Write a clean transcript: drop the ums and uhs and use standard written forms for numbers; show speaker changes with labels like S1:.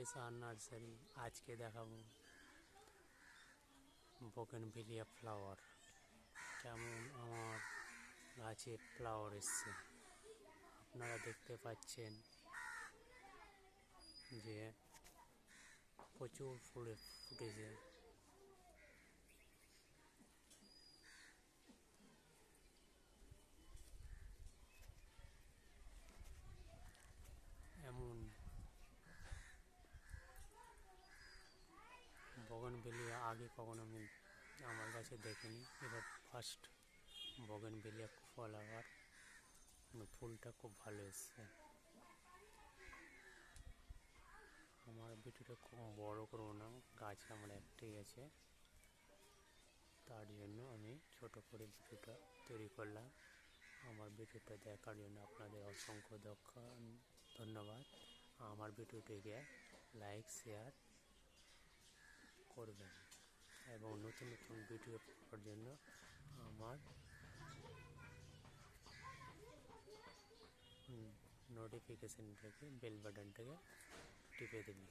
S1: SR nursery. আজকে দেখাবো bougainvillea flower, কেমন আমার গাছে ফ্লাওয়ার এসছে। আপনারা দেখতে পাচ্ছেন যে প্রচুর ফুলে ফুটেছে। এমন বোগেনভিলিয়া আগে কখনো আমি আমার কাছে দেখিনি, এবার ফার্স্ট বোগেনভিলিয়া ফ্লাওয়ার। ফুলটা খুব ভালো এসছে। আমার ভিডিওটা খুব বড় করবো না, গাছ আমার একটাই আছে, তার জন্য আমি ছোট করে ভিডিওটা তৈরি করলাম। আমার ভিডিওটা দেখার জন্য আপনাদের অসংখ্য ধন্যবাদ। আমার ভিডিওটিকে লাইক শেয়ার করবেন এবং নতুন নতুন ভিডিও পাওয়ার জন্য আমার নোটিফিকেশনটাকে বেল বাটনটাকে টিপে দেবেন।